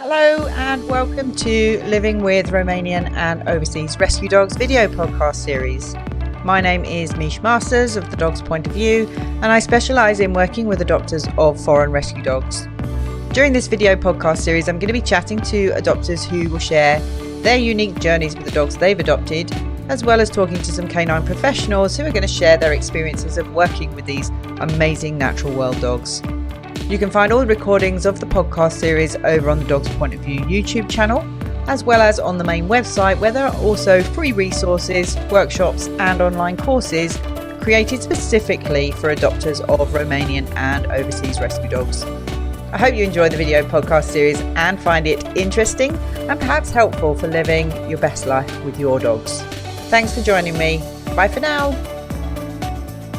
Hello and welcome to Living with Romanian and Overseas Rescue Dogs video podcast series. My name is Mish Masters of The Dog's Point of View, and I specialise in working with adopters of foreign rescue dogs. During this video podcast series, I'm going to be chatting to adopters who will share their unique journeys with the dogs they've adopted, as well as talking to some canine professionals who are going to share their experiences of working with these amazing natural world dogs. You can find all the recordings of the podcast series over on the Dog's Point of View YouTube channel, as well as on the main website, where there are also free resources, workshops and online courses created specifically for adopters of Romanian and overseas rescue dogs. I hope you enjoy the video podcast series and find it interesting and perhaps helpful for living your best life with your dogs. Thanks for joining me. Bye for now.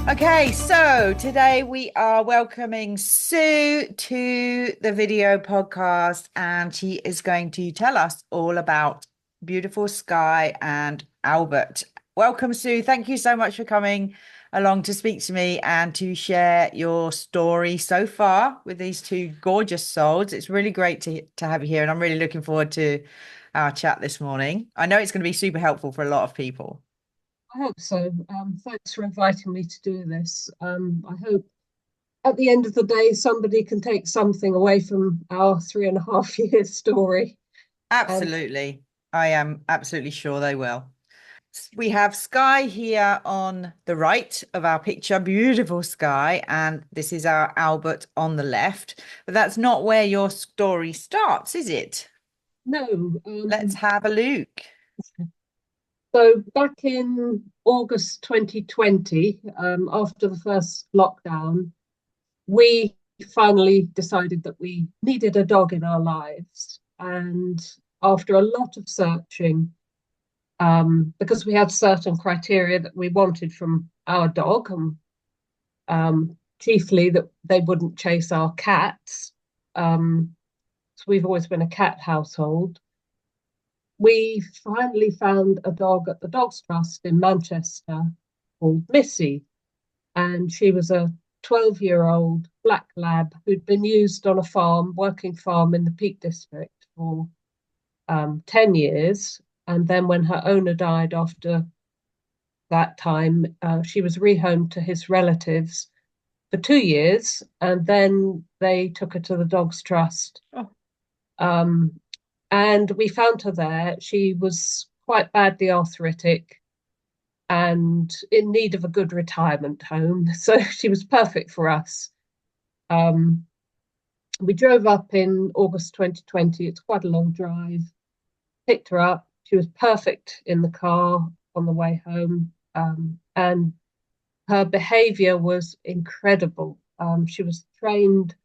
Okay, so today we are welcoming Sue to the video podcast, and she is going to tell us all about beautiful Sky and Albert. Welcome, Sue. Thank you so much for coming along to speak to me and to share your story so far with these two gorgeous souls. It's really great to have you here, and I'm really looking forward to our chat this morning. I know it's going to be super helpful for a lot of people. I hope so. Thanks for inviting me to do this. I hope at the end of the day, somebody can take something away from our 3.5 years story. Absolutely. I am absolutely sure they will. We have Sky here on the right of our picture, beautiful Sky, and this is our Albert on the left. But that's not where your story starts, is it? No. Let's have a look. So back in August 2020, after the first lockdown, we finally decided that we needed a dog in our lives. And after a lot of searching, because we had certain criteria that we wanted from our dog, and chiefly that they wouldn't chase our cats. So we've always been a cat household. We finally found a dog at the Dogs Trust in Manchester called Missy, and she was a 12-year-old black lab who'd been used on a working farm in the Peak District for 10 years. And then when her owner died after that time, she was rehomed to his relatives for 2 years, and then they took her to the Dogs Trust. Oh. And we found her there. She was quite badly arthritic and in need of a good retirement home. So she was perfect for us. We drove up in August 2020. It's quite a long drive. Picked her up. She was perfect in the car on the way home. And her behavior was incredible. She was trained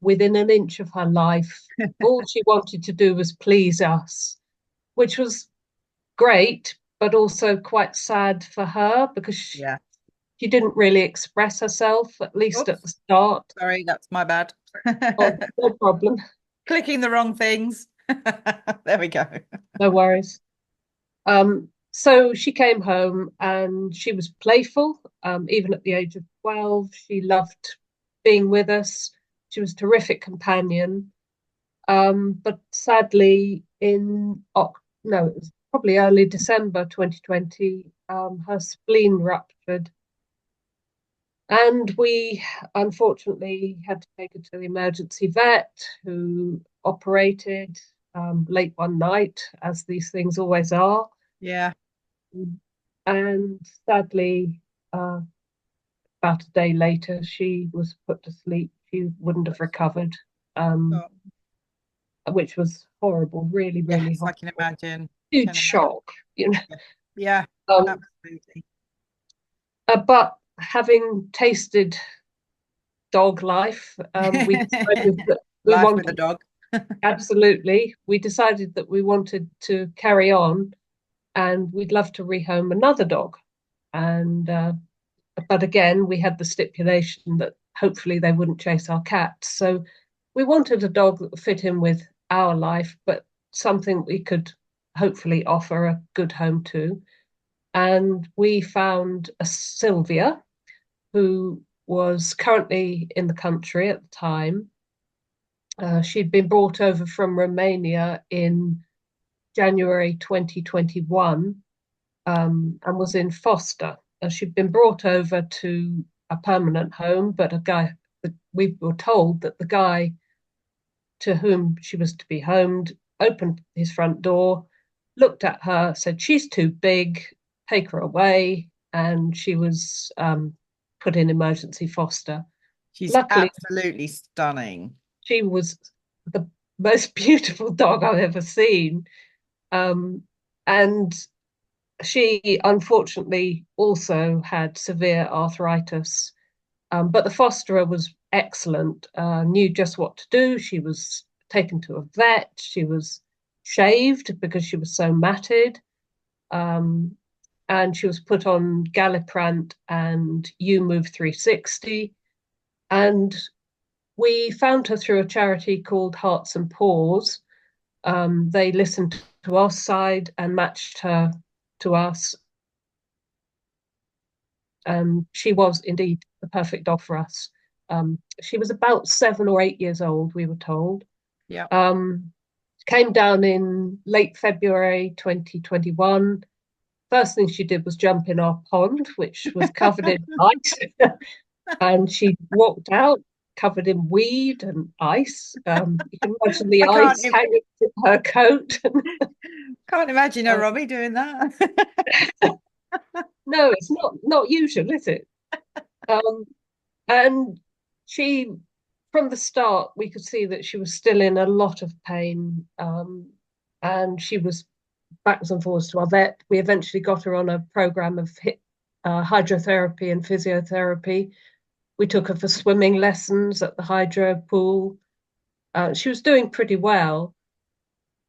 within an inch of her life. All she wanted to do was please us, which was great, but also quite sad for her because she didn't really express herself, at least at the start. Sorry, that's my bad. Oh, no problem. Clicking the wrong things. There we go. No worries. So she came home and she was playful, even at the age of 12. She loved being with us. She was a terrific companion. But sadly, it was probably early December 2020, her spleen ruptured. And we unfortunately had to take her to the emergency vet, who operated late one night, as these things always are. Yeah. And sadly, about a day later, she was put to sleep. She wouldn't have recovered, which was horrible, really, really horrible. I can imagine. Huge shock, you know. Yeah, absolutely. But having tasted dog life, we decided that we Life wanted with a dog. Absolutely. We decided that we wanted to carry on, and we'd love to rehome another dog. And but again, we had the stipulation that hopefully they wouldn't chase our cats. So we wanted a dog that would fit in with our life, but something we could hopefully offer a good home to. And we found a Sylvia, who was currently in the country at the time. She'd been brought over from Romania in January 2021, and was in foster. She'd been brought over to a permanent home, but we were told that the guy to whom she was to be homed opened his front door, looked at her, said, "She's too big, take her away." And she was put in emergency foster. She's Luckily, absolutely stunning. she was the most beautiful dog I've ever seen. And she unfortunately also had severe arthritis. But the fosterer was excellent, knew just what to do. She was taken to a vet. She was shaved because she was so matted. Um, and she was put on Galliprant and U Move 360. And we found her through a charity called Hearts and Paws. They listened to our side and matched her to us. And she was indeed the perfect dog for us. She was about 7 or 8 years old, we were told. Yeah. Came down in late February 2021. First thing she did was jump in our pond, which was covered in ice. And she walked out covered in weed and ice. You can imagine the I can't ice hanging to her coat. can't imagine a Robbie doing that. No, it's not usual, is it? Um, and she, from the start, we could see that she was still in a lot of pain, and she was backwards and forwards to our vet. We eventually got her on a program of hydrotherapy and physiotherapy. We took her for swimming lessons at the hydro pool. She was doing pretty well.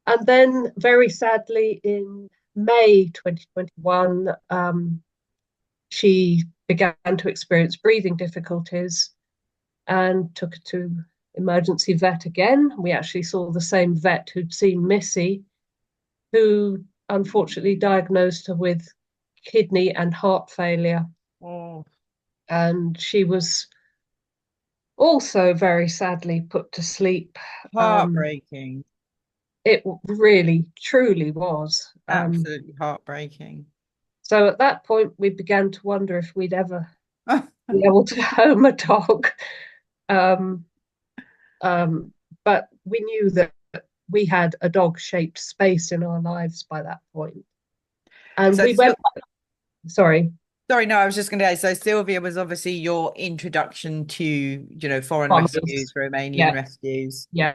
And then, very sadly, in May 2021, she began to experience breathing difficulties and took her to emergency vet again. We actually saw the same vet who'd seen Missy, who unfortunately diagnosed her with kidney and heart failure. Oh, And she was also very sadly put to sleep. heartbreaking. It really, truly was. Absolutely heartbreaking. So at that point, we began to wonder if we'd ever be able to home a dog. Um, but we knew that we had a dog-shaped space in our lives by that point. And So, we went, sorry, sorry, no, I was just going to say, so Sylvia was obviously your introduction to, foreign promise. rescues, Romanian Yeah, rescues. yeah.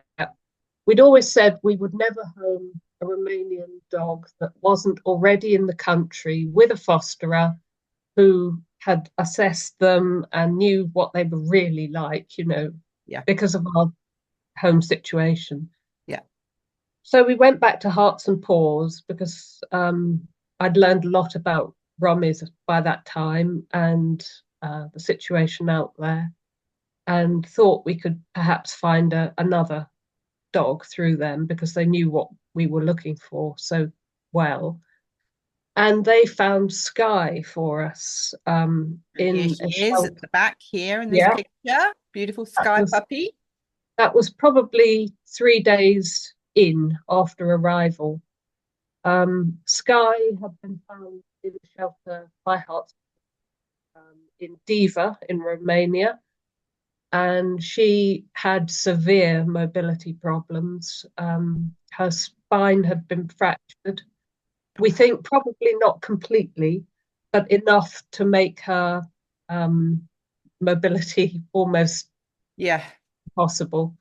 We'd always said we would never home a Romanian dog that wasn't already in the country with a fosterer who had assessed them and knew what they were really like, Yeah, because of our home situation. yeah, So we went back to Hearts and Paws because I'd learned a lot about Romis by that time and the situation out there, and thought we could perhaps find another dog through them because they knew what we were looking for so well. And they found Sky for us and here in she a is shelter. at the back here in this Yeah, picture. Beautiful that sky was puppy. that was probably 3 days in after arrival. Sky had been found in a shelter by Hearts in Diva in Romania, and she had severe mobility problems. Her spine had been fractured. We think probably not completely, but enough to make her mobility almost Yeah, possible.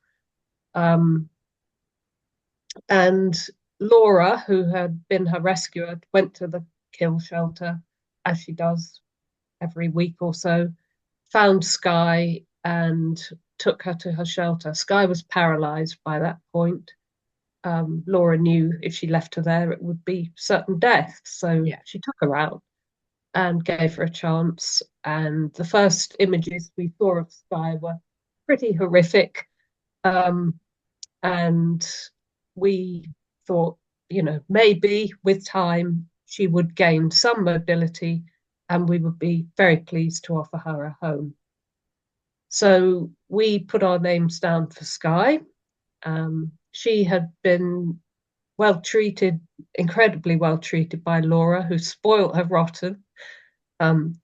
Um, and Laura, who had been her rescuer, went to the kill shelter, as she does every week or so, found Sky and took her to her shelter. Sky was paralyzed by that point. Laura knew if she left her there, it would be certain death. So yeah. she took her out and gave her a chance. And the first images we saw of Sky were pretty horrific. Um, and we thought, maybe with time she would gain some mobility and we would be very pleased to offer her a home. So we put our names down for Sky. She had been well treated, incredibly well treated by Laura, who spoilt her rotten.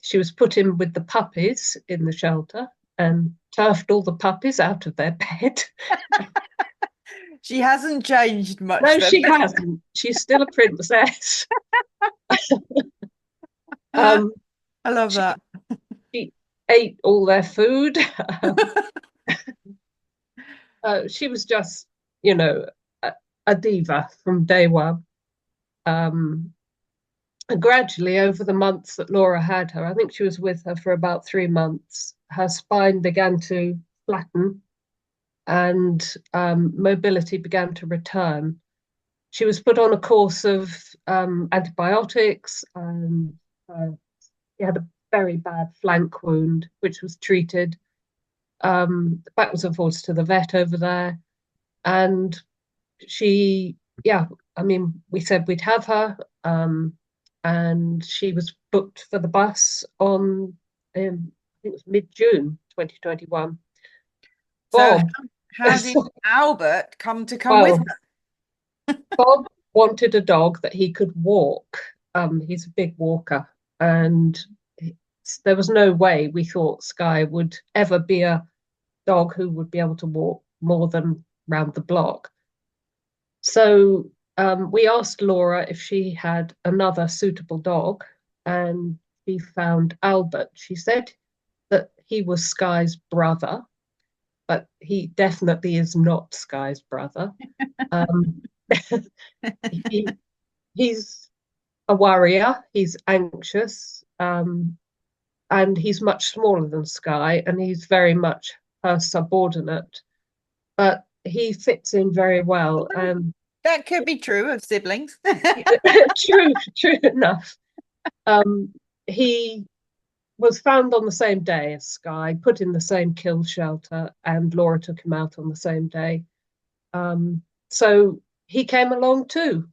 She was put in with the puppies in the shelter and turfed all the puppies out of their bed. She hasn't changed much No, then. she hasn't. She's still a princess. I Um, love she, that. she ate all their food. She was just, you know, a diva from day one. Um, and gradually, over the months that Laura had her, I think she was with her for about 3 months, her spine began to flatten and mobility began to return. She was put on a course of antibiotics, and she had a very bad flank wound, which was treated backwards and forwards to the vet over there. And she, yeah, I mean, we said we'd have her, and she was booked for the bus on, I think it was mid-June 2021. So Bob, how did Albert come with well, her? Bob wanted a dog that he could walk. He's a big walker, and there was no way we thought Sky would ever be a dog who would be able to walk more than round the block. So we asked Laura if she had another suitable dog, and she found Albert. She said that he was Sky's brother, but he definitely is not Sky's brother. Um, he, he's a worrier, he's anxious, and he's much smaller than Sky, and he's very much her subordinate, but he fits in very well. That could be true of siblings. True enough. Um, he was found on the same day as Sky, put in the same kill shelter, and Laura took him out on the same day. So he came along too,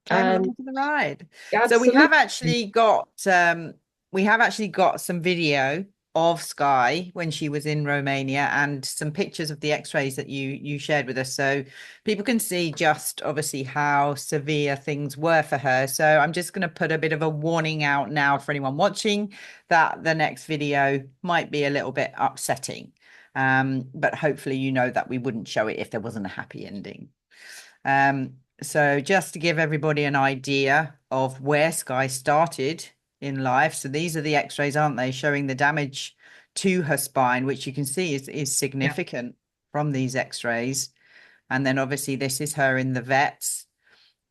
Came and along for the ride. So absolutely, we have actually got some video of Sky when she was in Romania and some pictures of the x-rays that you shared with us, so people can see just obviously how severe things were for her. So I'm just going to put a bit of a warning out now for anyone watching that the next video might be a little bit upsetting, but hopefully you know that we wouldn't show it if there wasn't a happy ending. So just to give everybody an idea of where Sky started in life. So these are the x-rays, aren't they, showing the damage to her spine, which you can see is yeah, significant from these x-rays. And then obviously this is her in the vets.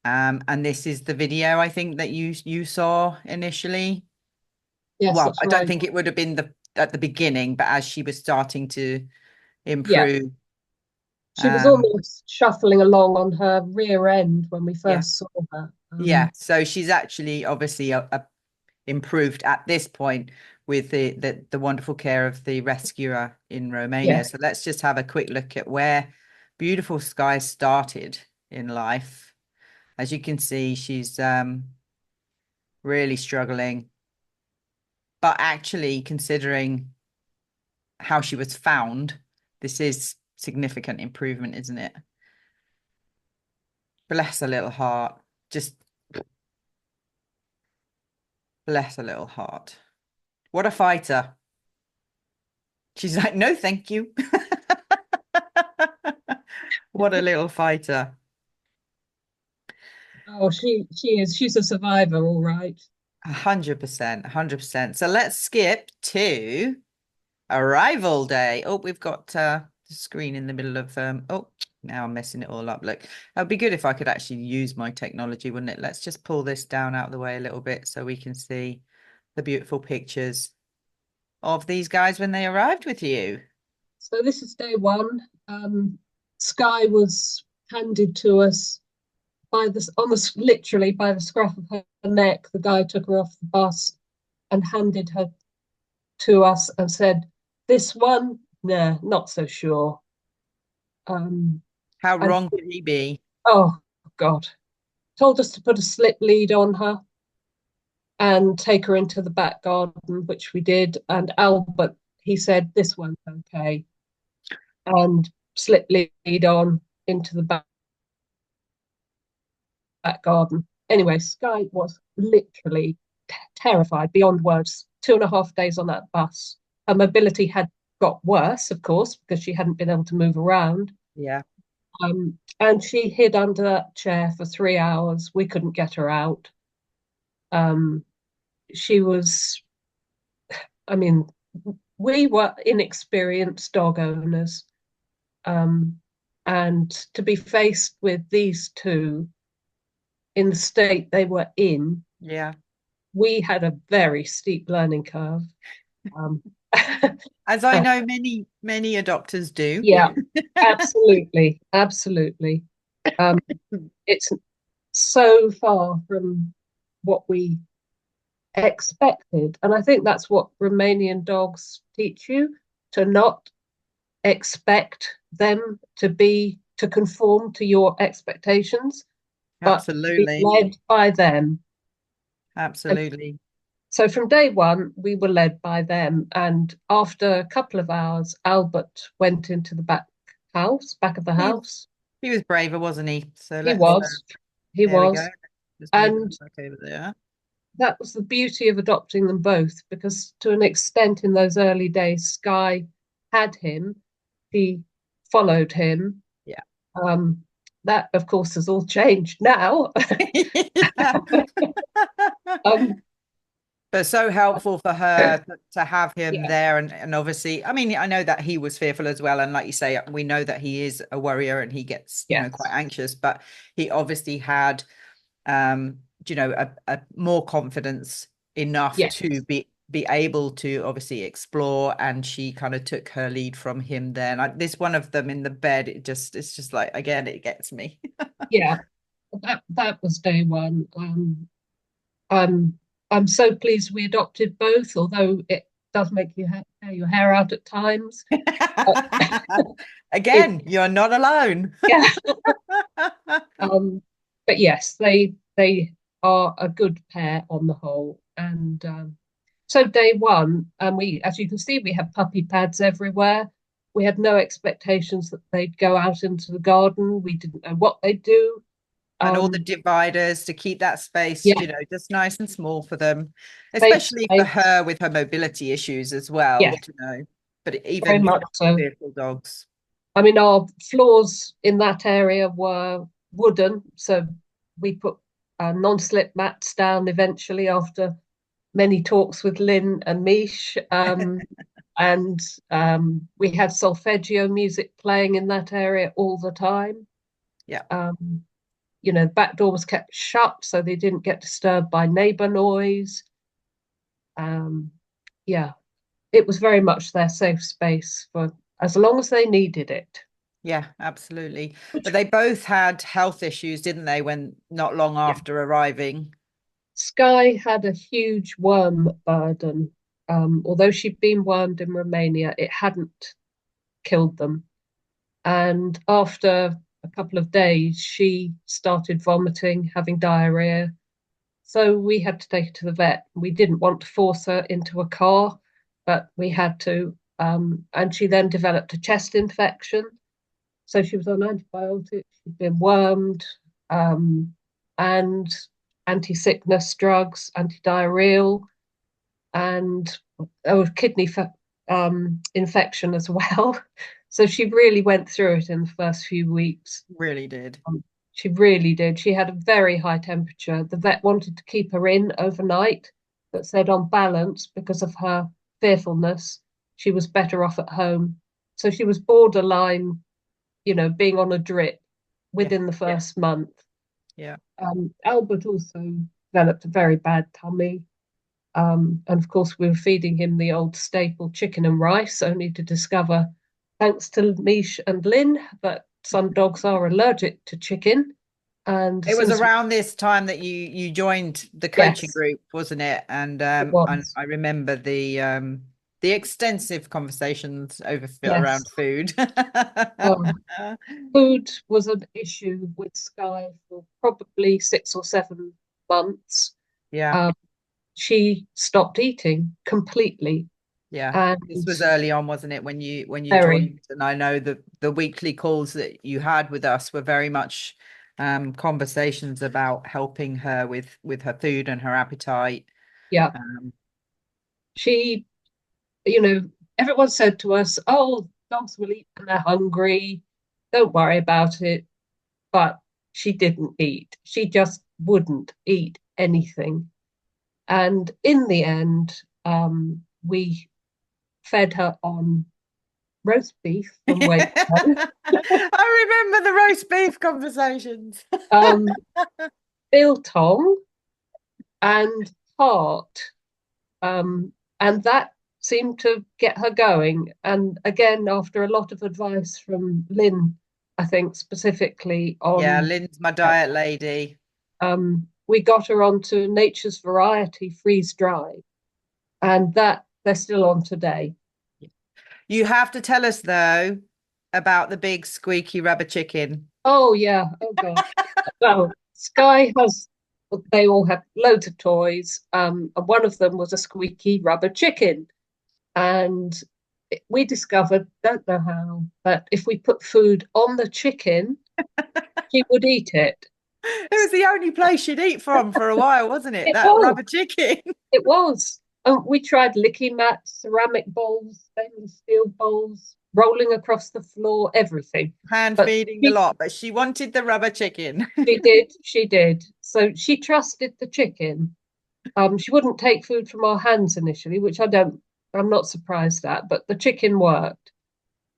And this is the video I think that you saw initially. yes, Well, that's I don't right. think it would have been at the beginning, but as she was starting to Yeah, improve. she was Um, almost shuffling along on her rear end when we yeah. first saw her. Yeah. So she's actually obviously improved at this point with the wonderful care of the rescuer in Romania. Yeah, So let's just have a quick look at where beautiful Sky started in life. As you can see, she's really struggling, but actually considering how she was found, this is significant improvement, isn't it? Bless her little heart. Just bless her little heart. What a fighter. She's like, no, thank you. What a little fighter. oh, she is. She's a survivor, all right. 100%, 100%. So let's skip to arrival day. Oh, we've got the screen in the middle of oh, now I'm messing it all up. Look, it'd be good if I could actually use my technology, wouldn't it? Let's just pull this down out of the way a little bit so we can see the beautiful pictures of these guys when they arrived with you. So this is day one. Sky was handed to us by this on the literally by the scruff of her neck. The guy took her off the bus and handed her to us and said, "This one, nah, not so sure." How And wrong could he be? oh God, told us to put a slip lead on her and take her into the back garden, which we did. And Albert, he said, "This one's okay," and slip lead on. into the back garden. Anyway, Sky was literally terrified beyond words. 2.5 days on that bus. Her mobility had got worse, of course, because she hadn't been able to move around. Yeah. And she hid under that chair for 3 hours. We couldn't get her out. Um, she was, I mean, we were inexperienced dog owners. Um, and to be faced with these two in the state they were in, Yeah. we had a very steep learning curve. Um, As I know many adopters do. yeah, absolutely, absolutely. Um, it's so far from what we expected, and I think that's what Romanian dogs teach you, to not expect them to conform to your expectations, but to be Absolutely. led by them. And Absolutely. so from day one, we were led by them. And after a couple of hours, Albert went into the back of the He house. he was braver, wasn't he? So He let's was, he there we go. was. Just move And that back over there. that was the beauty of adopting them both, because to an extent in those early days, Sky had him, he followed him. Yeah. Um, that, of course, has all changed now. Yeah. um, But so helpful for her to have him yeah, there. And obviously, I mean, I know that he was fearful as well. And like you say, we know that he is a worrier and he gets, quite yes, anxious, but he obviously had, a more confidence enough to yes, be able to obviously explore. And she kind of took her lead from him there. And this one of them in the bed, it's just like, again, it gets me. yeah. That was day one. I'm I'm so pleased we adopted both, although it does make you tear your hair out at times. Uh, it, Again, you're not alone. yeah, um, but yes, they are a good pair on the whole. And so day one, and we, as you can see, we have puppy pads everywhere. We had no expectations that they'd go out into the garden. We didn't know what they'd do. And all the Um, dividers to keep that space, yeah, just nice and small for them, safe especially for space. her with her mobility issues as well, Yeah, but very even much so. fearful dogs. I mean, our floors in that area were wooden, so we put non-slip mats down eventually after many talks with Lynn and Mish. And we had solfeggio music playing in that area all the time. Yeah. Um, back door was kept shut so they didn't get disturbed by neighbor noise. Um, yeah, it was very much their safe space for as long as they needed it. Yeah, absolutely. But Which, they both had health issues, didn't they, when not long yeah. after arriving? Sky had a huge worm burden. Although she'd been wormed in Romania, it hadn't killed them. And after a couple of days, she started vomiting, having diarrhea. So we had to take her to the vet. We didn't want to force her into a car, but we had to. And she then developed a chest infection. So she was on antibiotics, she'd been wormed, and anti-sickness drugs, anti-diarrheal, and kidney infection as well. So she really went through it in the first few weeks. Really did. She really did. She had a very high temperature. The vet wanted to keep her in overnight, but said on balance, because of her fearfulness, she was better off at home. So she was borderline, being on a drip Yeah. within the first month. Yeah. Albert also developed a very bad tummy. And of course, we were feeding him the old staple chicken and rice, only to discover, thanks to Mish and Lynn, that some dogs are allergic to chicken. And It was since, around this time that you joined the coaching yes, group, wasn't it? And it and was, I remember the extensive conversations over yes. around food. Um, Food was an issue with Sky for probably 6 or 7 months. Yeah. Um, she stopped eating completely. Yeah. This And was early on, wasn't it, when you very, joined? And I know the weekly calls that you had with us were very much conversations about helping her with her food and her appetite. yeah, Um, she, you know, everyone said to us, oh, dogs will eat when they're hungry. Don't worry about it. But she didn't eat. She just wouldn't eat anything. And in the end, we fed her on roast beef from Waitrose, I remember the roast beef conversations. um, biltong and heart. And that seemed to get her going. And again, after a lot of advice from Lynn, I think specifically Yeah, on, Lynn's my diet lady. we got her onto Nature's Variety freeze dry, and that they're still on today. You have to tell us though about the big squeaky rubber chicken. Oh yeah, oh gosh. Well, Sky has, they all have loads of toys. And one of them was a squeaky rubber chicken. And we discovered, don't know how, that if we put food on the chicken, she would eat it. It was the only place she'd eat from for a while, wasn't it? It That was, rubber chicken. it was. We tried licky mats, ceramic bowls, stainless steel bowls, rolling across the floor, everything. Hand But feeding the she, lot, but she wanted the rubber chicken. she did, she did. So she trusted the chicken. She wouldn't take food from our hands initially, which I'm not surprised at, but the chicken worked.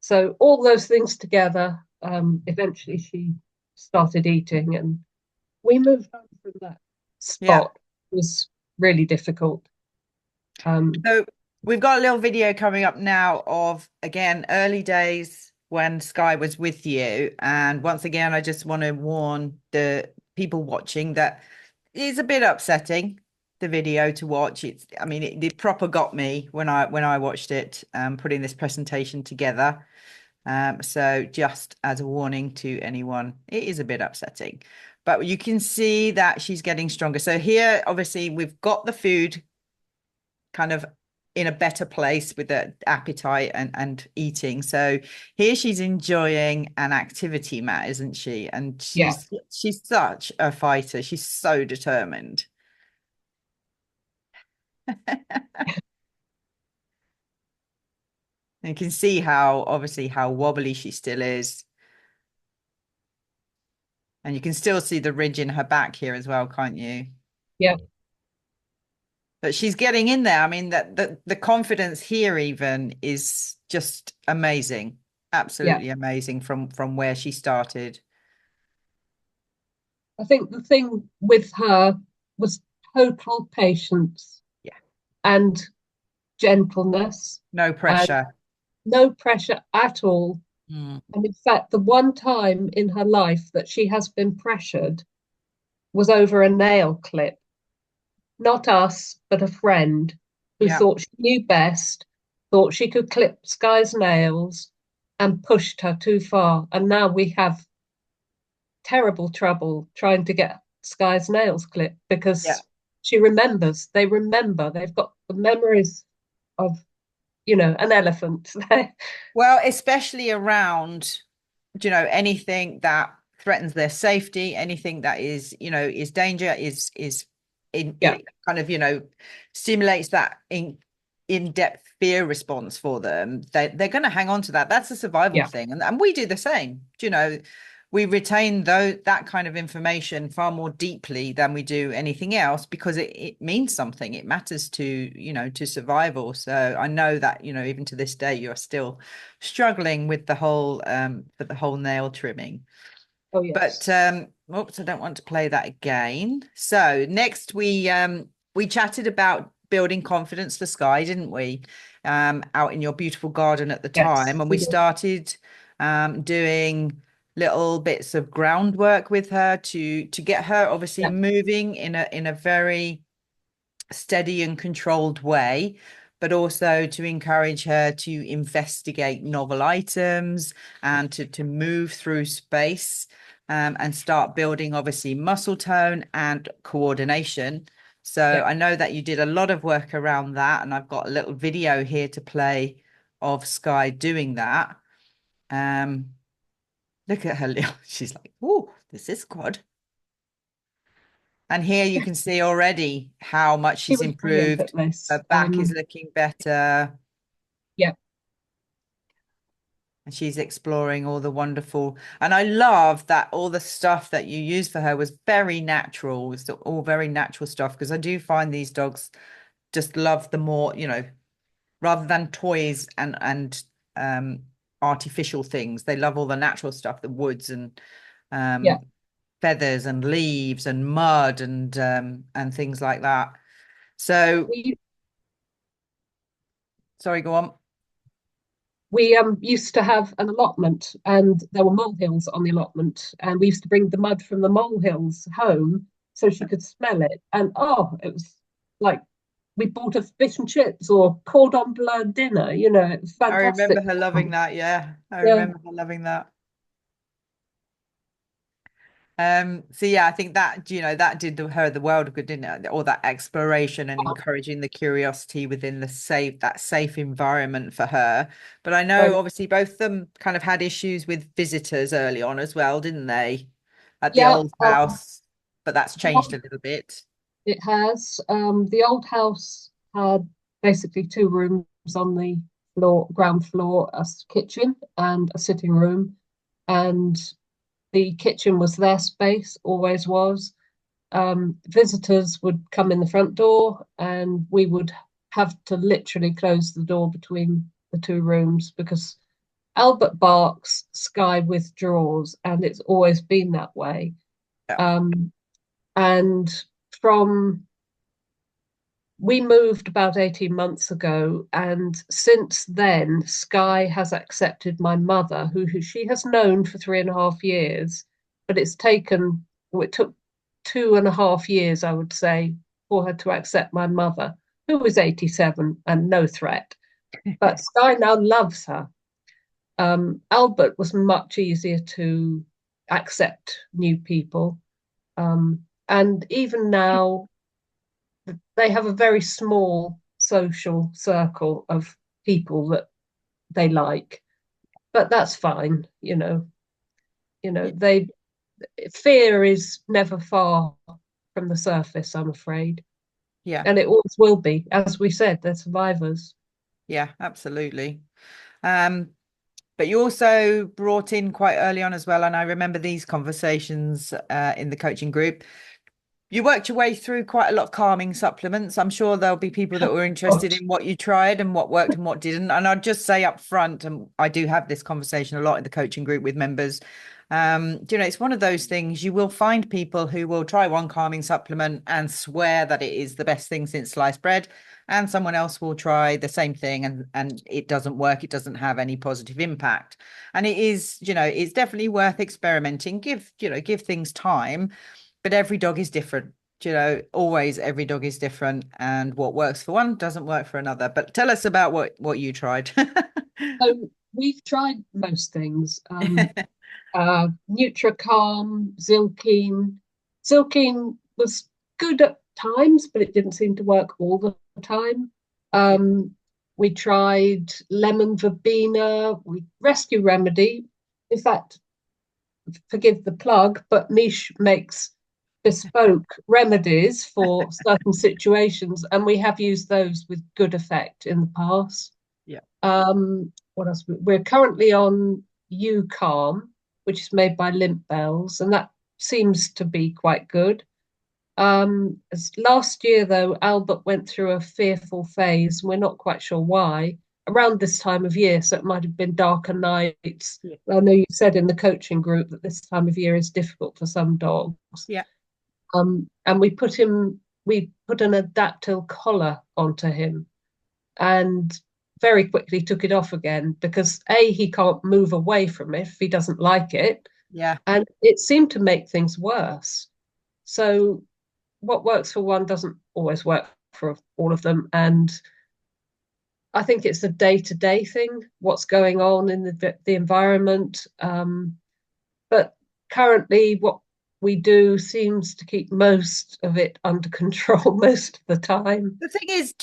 So all those things together, eventually she started eating, and we moved on from that Yeah. spot. It was really difficult. Um, So we've got a little video coming up now of, again, early days when Sky was with you. And once again, I just want to warn the people watching that it is a bit upsetting, the video to watch. I mean, it proper got me when I watched it, putting this presentation together. So just as a warning to anyone, it is a bit upsetting. But you can see that she's getting stronger. So here, obviously, we've got the food kind of in a better place with the appetite and eating. So here she's enjoying an activity, Matt, isn't she? And yeah, she's such a fighter. She's so determined. And you can see how obviously how wobbly she still is. And you can still see the ridge in her back here as well, can't you? yeah, But she's getting in there. I mean, that the confidence here even is just amazing. yeah. Absolutely amazing from where she started. I think the thing with her was total patience Yeah. and gentleness No and pressure. no pressure at all. Mm. And in fact, the one time in her life that she has been pressured was over a nail clip. Not us, but a friend who Yeah. thought she knew best, thought she could clip Sky's nails and pushed her too far. And now we have terrible trouble trying to get Sky's nails clipped Yeah. because she remembers. They remember. They've got the memories of, an elephant. Well, especially around, anything that threatens their safety, anything that is, is danger, is in Yeah, it kind of, stimulates that in-depth fear response for them. They're going to hang on to that. That's a survival yeah. thing. And we do the same. We retain that kind of information far more deeply than we do anything else because it means something. It matters to survival. So I know that, even to this day, you're still struggling with the whole nail trimming. Oh, But yes. oops, I don't want to play that again. So next we chatted about building confidence for Sky, didn't we? Out in your beautiful garden at the time, Yes. and we started doing little bits of groundwork with her to get her obviously Yeah, moving in a very steady and controlled way, but also to encourage her to investigate novel items and to move through space, and start building obviously muscle tone and coordination. So Yeah. I know that you did a lot of work around that, and I've got a little video here to play of Sky doing that. Um, Look at her little, she's like, oh, this is good. And here you can see already how much She she's was brilliant improved. at this. Her back is looking better. Yeah, And she's exploring all the wonderful. And I love that all the stuff that you used for her was very natural. It's all very natural stuff because I do find these dogs just love the more, rather than toys and artificial things. They love all the natural stuff, the woods and yeah. feathers and leaves and mud and things like that. So We sorry, go on. we used to have an allotment, and there were molehills on the allotment, and we used to bring the mud from the molehills home so she could smell it. And oh, it was like we bought a fish and chips or cordon bleu dinner. It was I remember fantastic. her loving that. Yeah, I Yeah. remember her loving that. So yeah, I think that, that did her the world of good, didn't it? All that exploration and encouraging the curiosity within that safe environment for her. But I know So obviously both of them kind of had issues with visitors early on as well, didn't they? At the yeah, old house, but that's changed a little bit. it has. The old house had basically two rooms on the ground floor, a kitchen and a sitting room, and the kitchen was their space, always was. Visitors would come in the front door, and we would have to literally close the door between the two rooms because Albert barks, Sky withdraws, and it's always been that way. Yeah. Um, and from we moved about 18 months ago, and since then, Sky has accepted my mother, who she has known for 3.5 years, but it took 2.5 years, I would say, for her to accept my mother, who was 87 and no threat. But Sky now loves her. Albert was much easier to accept new people. And even now, they have a very small social circle of people that they like, but that's fine. They fear is never far from the surface, I'm afraid, Yeah. and it always will be. As we said, they're survivors. Yeah, absolutely. Um, but you also brought in quite early on as well, and I remember these conversations in the coaching group. You worked your way through quite a lot of calming supplements. I'm sure there'll be people that were interested Gosh. in what you tried and what worked and what didn't. And I'd just say up front, and I do have this conversation a lot in the coaching group with members. It's one of those things you will find people who will try one calming supplement and swear that it is the best thing since sliced bread. And someone else will try the same thing and it doesn't work. It doesn't have any positive impact. And it is, it's definitely worth experimenting. Give things time, but every dog is different. Always every dog is different, and what works for one doesn't work for another. But tell us about what you tried. So we've tried most things. Nutracalm, Zilkene. Zilkene was good at times, but it didn't seem to work all the time. Yeah. We tried lemon verbena, rescue remedy. In fact, forgive the plug, but Mish makes bespoke remedies for certain situations, and we have used those with good effect in the past. Yeah. What else? We're currently on UCalm, which is made by Limp Bells, and that seems to be quite good. Last year, though, Albert went through a fearful phase. We're not quite sure why. Around this time of year, so it might have been darker nights. Yeah. I know you said in the coaching group that this time of year is difficult for some dogs. Yeah. And we put an adaptil collar onto him, and very quickly took it off again because he can't move away from it if he doesn't like it, Yeah. and it seemed to make things worse. So what works for one doesn't always work for all of them, and I think it's a day-to-day thing, what's going on in the environment. But currently, what we do seems to keep most of it under control most of the time. The thing is,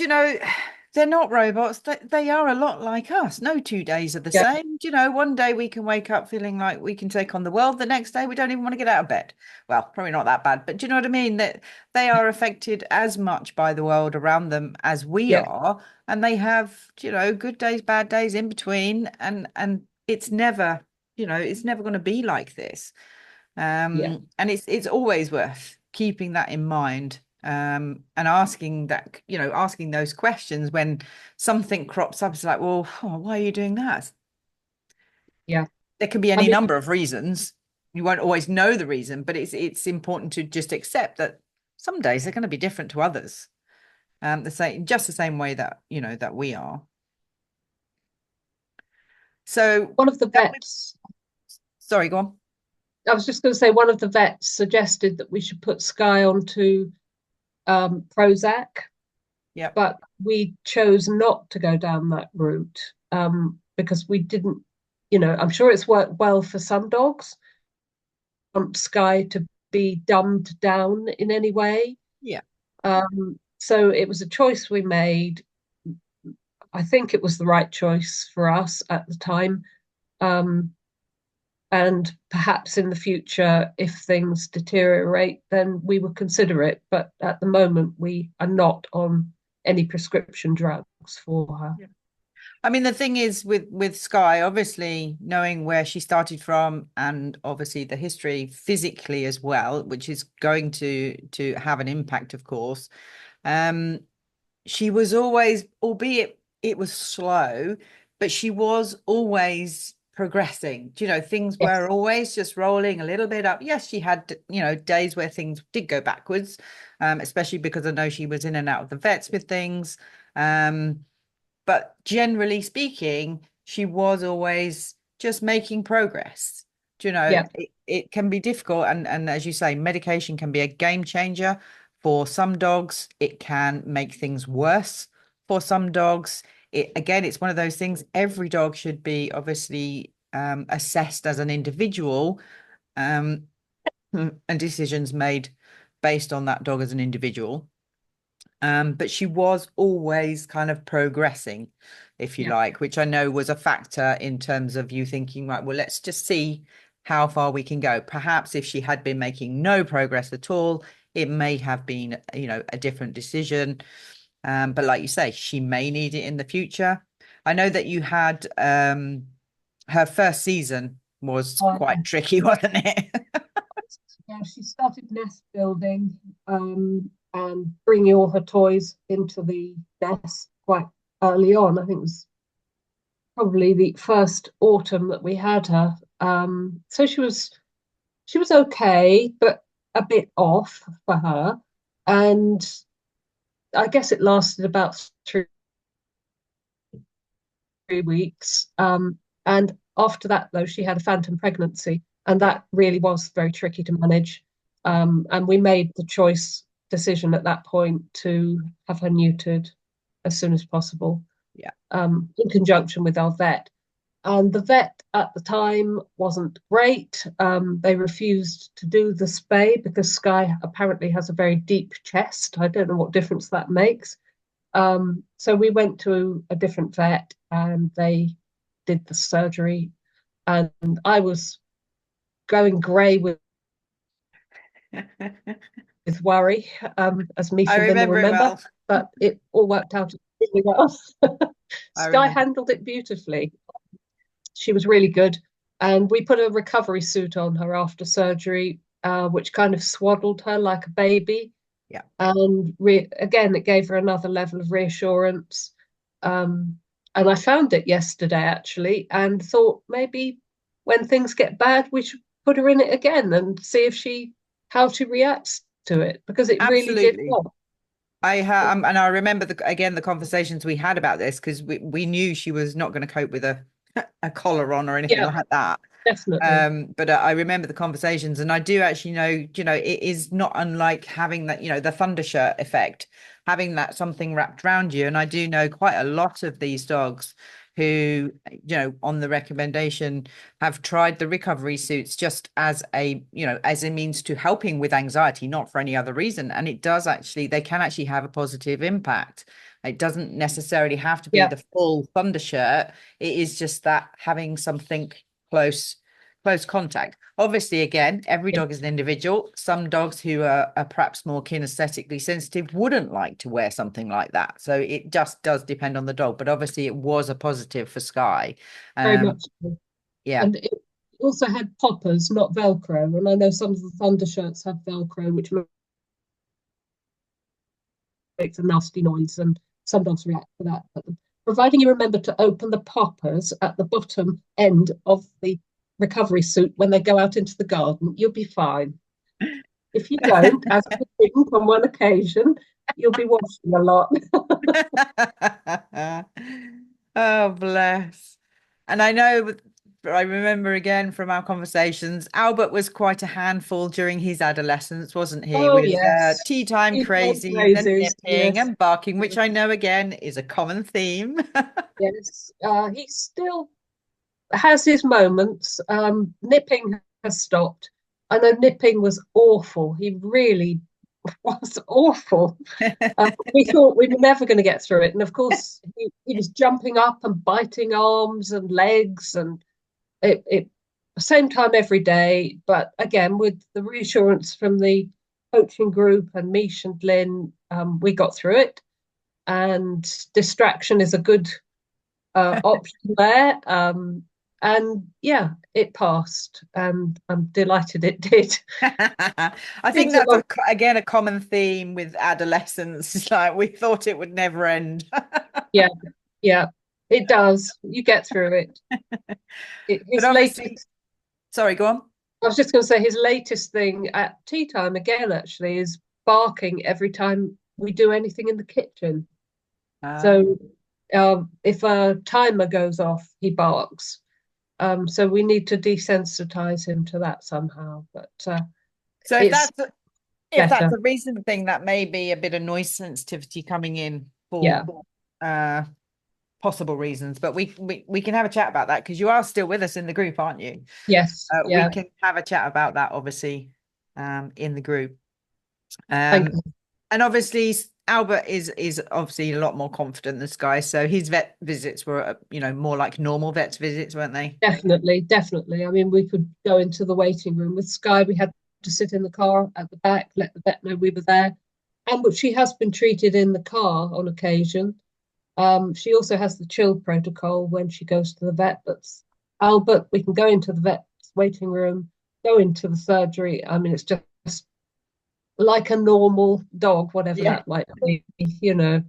they're not robots. They are a lot like us. No 2 days are the Yeah, same. One day we can wake up feeling like we can take on the world. The next day we don't even want to get out of bed. Well, probably not that bad, but do you know what I mean? That they are affected as much by the world around them as we yeah, are, and they have, good days, bad days in between, and it's never, it's never going to be like this. yeah, And it's always worth keeping that in mind, and asking that, asking those questions when something crops up. It's like, well, why are you doing that? yeah. There can be I any mean, number of reasons. You won't always know the reason, but it's important to just accept that some days are going to be different to others. The same way that that we are. So one of the that we, vets, sorry, go on. I was just going to say, one of the vets suggested that we should put Sky onto Prozac, Yeah, but we chose not to go down that route because we didn't, I'm sure it's worked well for some dogs. Want Sky to be dumbed down in any way. yeah, So it was a choice we made. I think it was the right choice for us at the time. Um, and perhaps in the future, if things deteriorate, then we will consider it. But at the moment, we are not on any prescription drugs for her. yeah. I mean, the thing is with Sky, obviously knowing where she started from, and obviously the history physically as well, which is going to have an impact, of course. Um, she was always, albeit it was slow, but she was always progressing. Things Yes. were always just rolling a little bit up. Yes, she had, days where things did go backwards, especially because I know she was in and out of the vets with things. But generally speaking, she was always just making progress. Yeah. It can be difficult. And as you say, medication can be a game changer for some dogs. It can make things worse for some dogs. It's one of those things. Every dog should be obviously assessed as an individual, um, and decisions made based on that dog as an individual. But she was always kind of progressing, if you Yeah. like, which I know was a factor in terms of you thinking, right, well, let's just see how far we can go. Perhaps if she had been making no progress at all, it may have been, a different decision. But like you say, she may need it in the future. I know that you had her first season was quite tricky, wasn't it? Yeah, she started nest building and bringing all her toys into the nest quite early on. I think it was probably the first autumn that we had her. So she was okay, but a bit off for her. And I guess it lasted about 3 weeks. And after that, though, she had a phantom pregnancy, and Yeah, that really was very tricky to manage. And we made the choice decision at that point to have her neutered as soon as possible, yeah. in conjunction with our vet. And the vet at the time wasn't great. They refused to do the spay because Sky apparently has a very deep chest. I don't know what difference that makes. So we went to a different vet and they did the surgery. And I was going grey with worry, as I Misha will remember it remember, well. but it all worked out really well. I Sky remember. handled it beautifully. She was really good. And we put a recovery suit on her after surgery, which kind of swaddled her like a baby. Yeah. And again, it gave her another level of reassurance. Um, and I found it yesterday actually, and thought maybe when things get bad, we should put her in it again and see if how she reacts to it because it really did Absolutely. help. I have, and I remember again the conversations we had about this because we knew she was not going to cope with a collar on or anything Yeah, like that. definitely. But I remember the conversations, and I do actually know, it is not unlike having that, the thunder shirt effect, having that something wrapped around you. And I do know quite a lot of these dogs who, on the recommendation, have tried the recovery suits just as as a means to helping with anxiety, not for any other reason. And it does actually, they can actually have a positive impact. It doesn't necessarily have to be Yeah, the full thunder shirt. It is just that having something close close contact. Obviously, again, every yeah, dog is an individual. Some dogs who are perhaps more kinesthetically sensitive wouldn't like to wear something like that. So it just does depend on the dog. But obviously, it was a positive for Sky. very much Um, so. yeah. And it also had poppers, not Velcro. And I know some of the Thunder shirts have Velcro, which makes a nasty noise, and some dogs react to that. But providing you remember to open the poppers at the bottom end of the recovery suit when they go out into the garden, you'll be fine. If you don't, as I think on one occasion, you'll be washing a lot. Oh, bless. And I remember again from our conversations, Albert was quite a handful during his adolescence, wasn't he? Oh, With yes. tea time You've got crazies and crazies. nipping Yes. and barking, which I know again is a common theme. Yes. He still has his moments. Nipping has stopped. I know nipping was awful. He really was awful. We thought we were never going to get through it. And of course, he was jumping up and biting arms and legs, and it same time every day. But again, with the reassurance from the coaching group and Mish and Lynn, we got through it. And distraction is a good option there. And yeah, it passed, and I'm delighted it did. I think Gives a that's lot. again a common theme with adolescence. It's like we thought it would never end. Yeah, yeah, it does. You get through it. But His obviously, latest, sorry, go on. I was just going to say, his latest thing at tea time again, actually, is barking every time we do anything in the kitchen. Ah. So if a timer goes off, he barks. So we need to desensitize him to that somehow. But So it's if that's better. a recent thing, that may be a bit of noise sensitivity coming in Yeah. for uh possible reasons. But we can have a chat about that because you are still with us in the group, aren't you? Yes. We Yeah. can have a chat about that, obviously, in the group. Thank Um, you. and obviously Albert is obviously a lot more confident than Sky, so his vet visits were more like normal vet visits, weren't they? Definitely, definitely. I mean, we could go into the waiting room with Sky. We had to sit in the car at the back, let the vet know we were there. And but she has been treated in the car on occasion. She also has the chill protocol when she goes to the vet. But Albert, we can go into the vet's waiting room, go into the surgery. I mean, it's just like a normal dog, whatever Yeah. that might be, you know.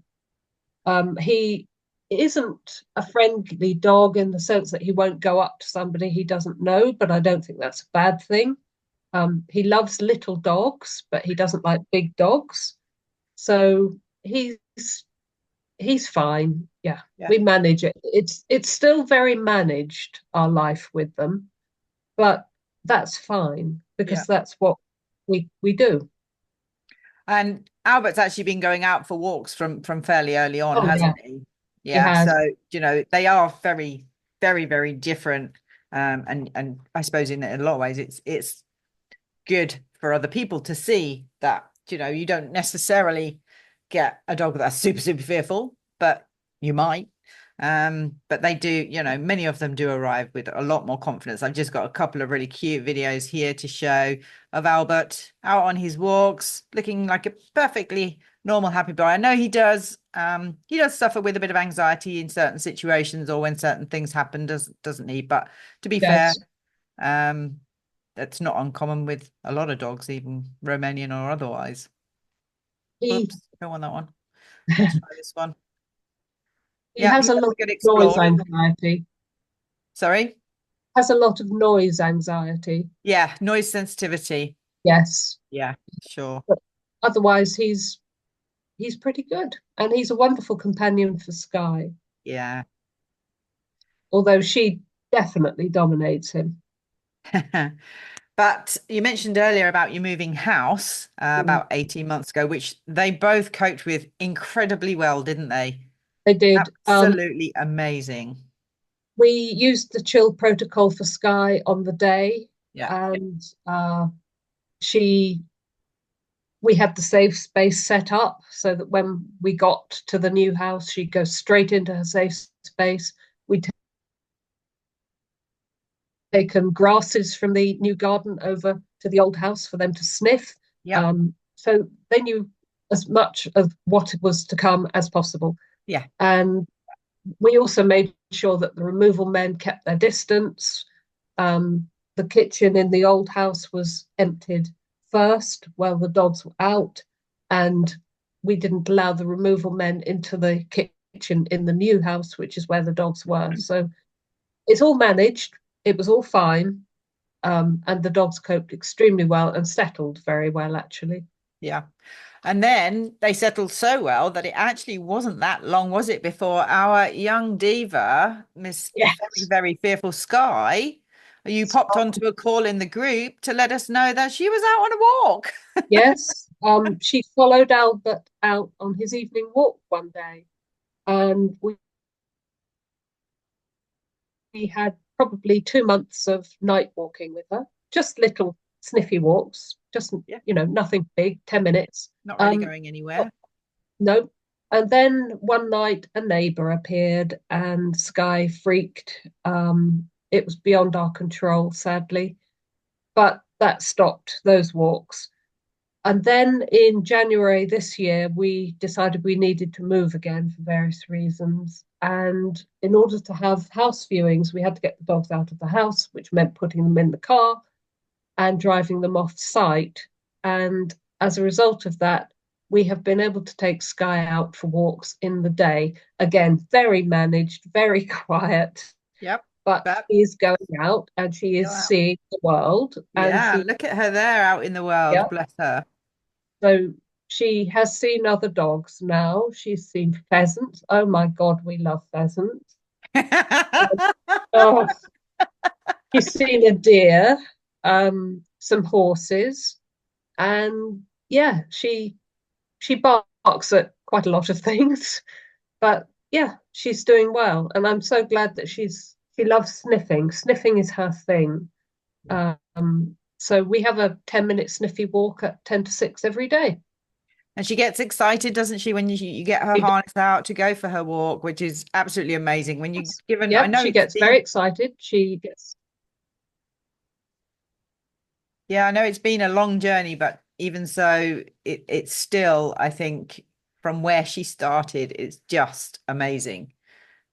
He isn't a friendly dog in the sense that he won't go up to somebody he doesn't know, but I don't think that's a bad thing. He loves little dogs, but he doesn't like big dogs. So he's fine. Yeah, Yeah. we manage it. It's still very managed, our life with them, but that's fine Yeah. because that's what we do. And Albert's actually been going out for walks from fairly early on, Oh yeah, hasn't he? he Yeah. has. So, they are very, very, very different. And I suppose in a lot of ways it's good for other people to see that, you don't necessarily get a dog that's super, super fearful, but you might. But they do, many of them do arrive with a lot more confidence. I've just got a couple of really cute videos here to show of Albert out on his walks, looking like a perfectly normal, happy boy. I know he does suffer with a bit of anxiety in certain situations or when certain things happen, doesn't he? But to be fair, Yes, um, that's not uncommon with a lot of dogs, even Romanian or otherwise. he Oops, don't want that one. Let's try this one. he Yeah, has he a loves lot a good of noise explorer. anxiety. Sorry. Has a lot of noise anxiety. Yeah, noise sensitivity. Yes, Yeah, sure. but otherwise he's pretty good, and he's a wonderful companion for Sky. Yeah. Although she definitely dominates him. But you mentioned earlier about you moving house Mm. about 18 months ago, which they both coped with incredibly well, didn't they? They did. Absolutely amazing. We used the chill protocol for Sky on the day, Yeah. and she we had the safe space set up so that when we got to the new house, she'd go straight into her safe space. We'd taken grasses from the new garden over to the old house for them to sniff. Yeah. So they knew as much of what was to come as possible. Yeah. And we also made sure that the removal men kept their distance. The kitchen in the old house was emptied first while the dogs were out, and we didn't allow the removal men into the kitchen in the new house, which is where the dogs were. So it's all managed. It was all fine. And the dogs coped extremely well and settled very well, actually. Yeah. And then they settled so well that it actually wasn't that long, was it, before our young diva, Miss Very, Yes. Very Fearful Sky, you popped onto a call in the group to let us know that she was out on a walk. Yes. She followed Albert out on his evening walk one day, and we had probably 2 months of night walking with her, just little sniffy walks, just, Yeah, nothing big, 10 minutes. not really going anywhere. No. And then one night a neighbour appeared and Sky freaked. It was beyond our control, sadly, but that stopped those walks. And then in January this year, we decided we needed to move again for various reasons. And in order to have house viewings, we had to get the dogs out of the house, which meant putting them in the car and driving them off site. And as a result of that, we have been able to take Sky out for walks in the day. Again, very managed, very quiet, Yep. but But she is going out and she is yeah, seeing the world. And yeah, look at her there out in the world. yeah, Bless her. so she has seen other dogs now. She's seen pheasants. Oh my God, we love pheasants. Oh, she's seen a deer, some horses, and yeah, she barks at quite a lot of things, but yeah, she's doing well, and I'm so glad that she loves sniffing. Sniffing is her thing. So we have a 10-minute sniffy walk at 10 to 6 every day. And she gets excited, doesn't she, when you get her She harness out to go for her walk, which is absolutely amazing. When you does. given, I Yep, know she it's gets very been, excited. She gets yeah, I know it's been a long journey, but even so, it's still, I think, from where she started, it's just amazing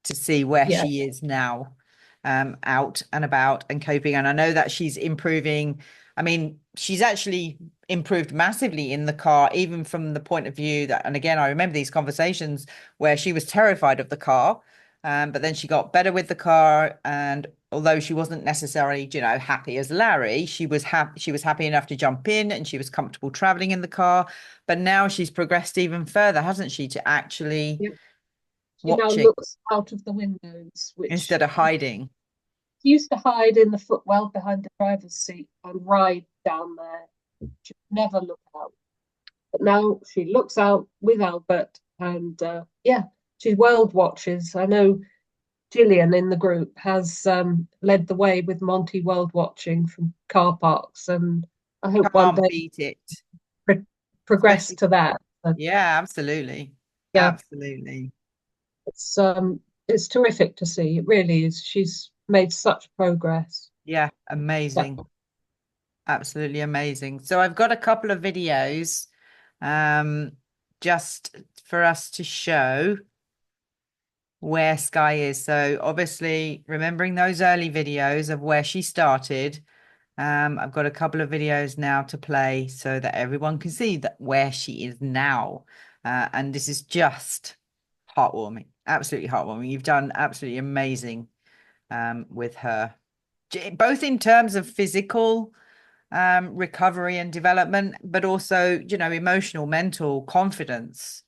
to see where yeah, she is now, out and about and coping. And I know that she's improving. I mean, she's actually improved massively in the car, even from the point of view that, and again, I remember these conversations where she was terrified of the car. But then she got better with the car, and although she wasn't necessarily, happy as Larry, she was happy enough to jump in, and she was comfortable traveling in the car. But now she's progressed even further, hasn't she, to actually yep. She now watching looks out of the windows, which instead of hiding. she used to hide in the footwell behind the driver's seat and ride down there. She'd never look out. But now she looks out with Albert, and yeah, she world watches. I know Gillian in the group has led the way with Monty world watching from car parks, and I hope one Can't day beat it. pro- progress Especially, to that. But yeah, absolutely. yeah, Absolutely. it's terrific to see. It really is. She's made such progress. Yeah, Yeah. amazing. Absolutely amazing. So I've got a couple of videos um just for us to show where Sky is. So obviously remembering those early videos of where she started, I've got a couple of videos now to play so that everyone can see that where she is now. And this is just heartwarming, absolutely heartwarming. You've done absolutely amazing with her, both in terms of physical recovery and development, but also, emotional, mental confidence.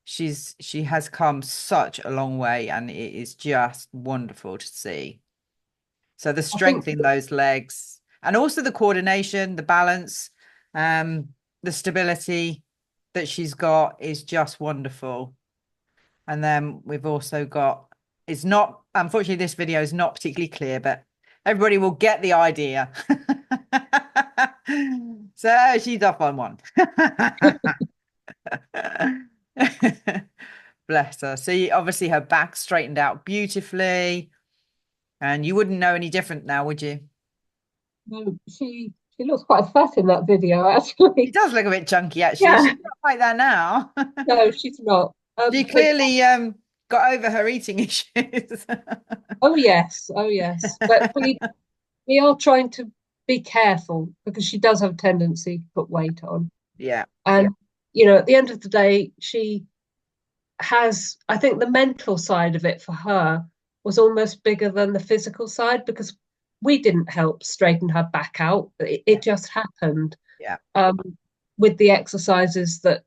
She has come such a long way, and it is just wonderful to see. So the I strength think in those legs, and also the coordination, the balance, the stability that she's got is just wonderful. And then we've also got It's not, unfortunately, this video is not particularly clear, but everybody will get the idea. So she's off on one. Bless her. See, obviously her back straightened out beautifully, and you wouldn't know any different now, would you? No, she looks quite fat in that video, She actually. does look a bit chunky, actually. Yeah, She's not like that now. no, she's not. She But clearly got over her eating issues. oh yes, oh yes. But we are trying to be careful because she does have a tendency to put weight on. Yeah, And you know, at the end of the day, she has, I think the mental side of it for her was almost bigger than the physical side because we didn't help straighten her back out. It just happened yeah. um, with the exercises that,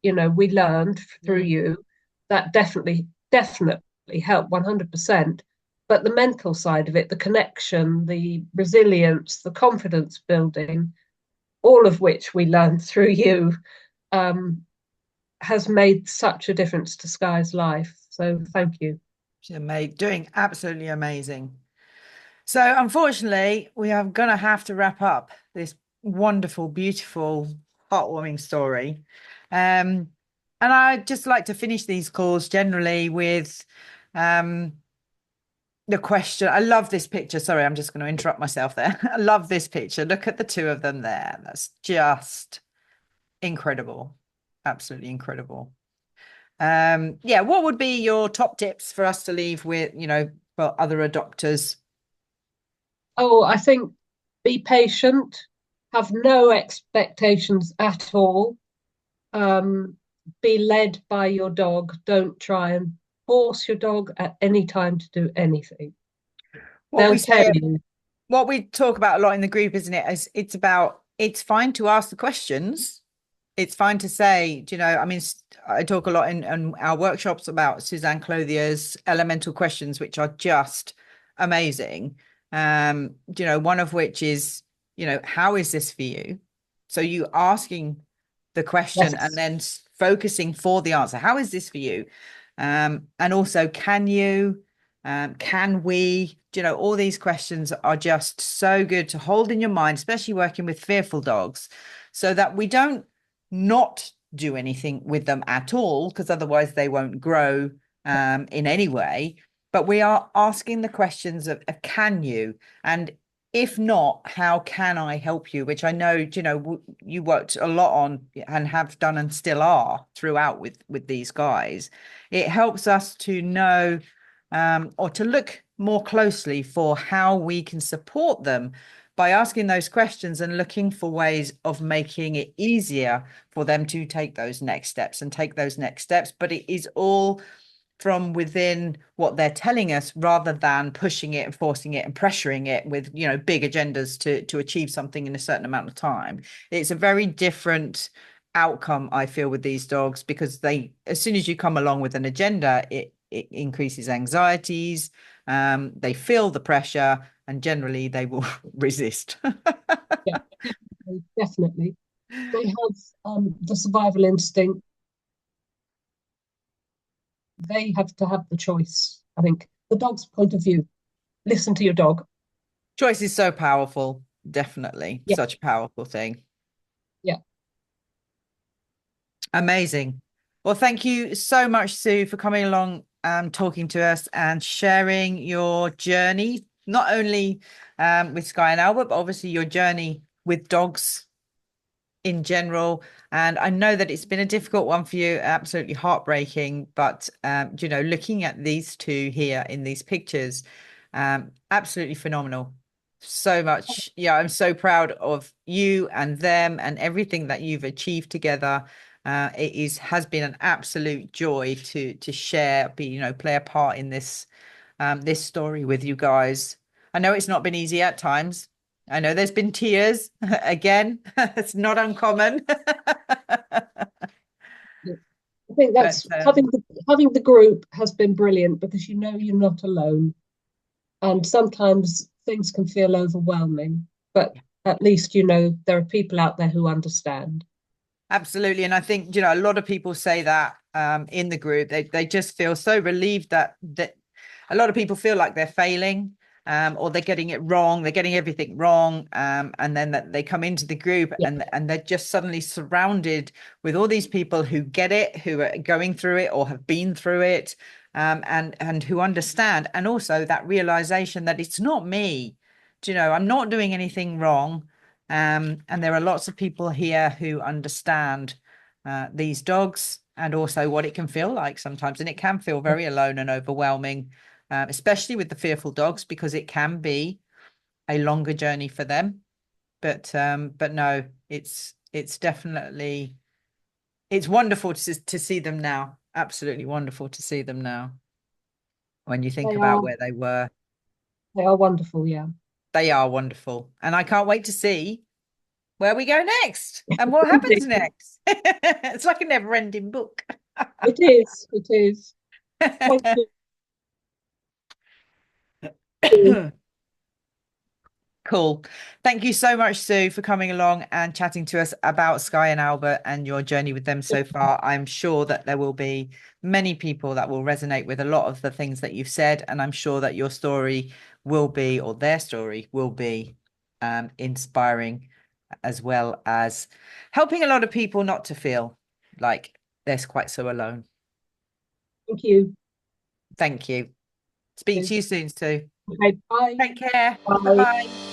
you know, we learned through Mm. you. That definitely helped 100%. But the mental side of it, the connection, the resilience, the confidence building, all of which we learned through you, um, has made such a difference to Sky's life. So thank you. She's doing absolutely amazing. So, unfortunately, we are going to have to wrap up this wonderful, beautiful, heartwarming story. And I just like to finish these calls generally with um, the question. I love this picture. Sorry, I'm just going to interrupt myself there. I love this picture. Look at the two of them there. That's just incredible. Absolutely incredible. Yeah, what would be your top tips for us to leave with, for other adopters? Oh, I think be patient, have no expectations at all. Um, be led by your dog. Don't try and force your dog at any time to do anything. What we They'll tell say, you. what we talk about a lot in the group, isn't it? Is it's about it's fine to ask the questions. It's fine to say, I mean, I talk a lot in our workshops about Suzanne Clothier's elemental questions, which are just amazing. One of which is, how is this for you? So you asking the question and Yes. then focusing for the answer. How is this for you? And also, can we, all these questions are just so good to hold in your mind, especially working with fearful dogs, so that we don't not do anything with them at all, because otherwise they won't grow in any way. But we are asking the questions of can you? And if not, how can I help you? Which I know, you worked a lot on and have done and still are throughout with these guys. It helps us to know or to look more closely for how we can support them by asking those questions and looking for ways of making it easier for them to take those next steps and take those next steps. But it is all from within what they're telling us rather than pushing it and forcing it and pressuring it with, big agendas to achieve something in a certain amount of time. It's a very different outcome, I feel, with these dogs, because as soon as you come along with an agenda, it increases anxieties, they feel the pressure, and generally they will resist. Yeah, definitely. They have the survival instinct. They have to have the choice. I think the dog's point of view. Listen to your dog. Choice is so powerful. Definitely Yeah, such a powerful thing. yeah. Amazing. Well, thank you so much, Sue, for coming along, talking to us and sharing your journey, not only with Sky and Albert, but obviously your journey with dogs in general. And I know that it's been a difficult one for you, absolutely heartbreaking, but looking at these two here in these pictures, absolutely phenomenal. So much. Yeah, I'm so proud of you and them and everything that you've achieved together. It has been an absolute joy to share, play a part in this story with you guys. I know it's not been easy at times. I know there's been tears again. It's not uncommon. I think But that's having the group has been brilliant because you know you're not alone. And sometimes things can feel overwhelming, but at least you know there are people out there who understand. absolutely. And I think, a lot of people say that in the group, they just feel so relieved that a lot of people feel like they're failing, or they're getting it wrong, they're getting everything wrong, and then that they come into the group Yeah. and they're just suddenly surrounded with all these people who get it, who are going through it or have been through it, and who understand, and also that realization that it's not me. Do you know, I'm not doing anything wrong. And there are lots of people here who understand these dogs, and also what it can feel like sometimes. And it can feel very alone and overwhelming, especially with the fearful dogs, because it can be a longer journey for them. But no, it's definitely, it's wonderful to see them now. Absolutely wonderful to see them now. When you think They about are where they were, they are wonderful, yeah. they are wonderful. And I can't wait to see where we go next and what happens next. It's like a never-ending book. It is, it is. Thank you. Cool. Thank you so much, Sue, for coming along and chatting to us about Sky and Albert and your journey with them so far. I'm sure that there will be many people that will resonate with a lot of the things that you've said, and I'm sure that your story will be, or their story will be, inspiring, as well as helping a lot of people not to feel like they're quite so alone. Thank you. Thank you. Speak to you soon, Sue. Okay, bye. Take care. Bye Bye. bye.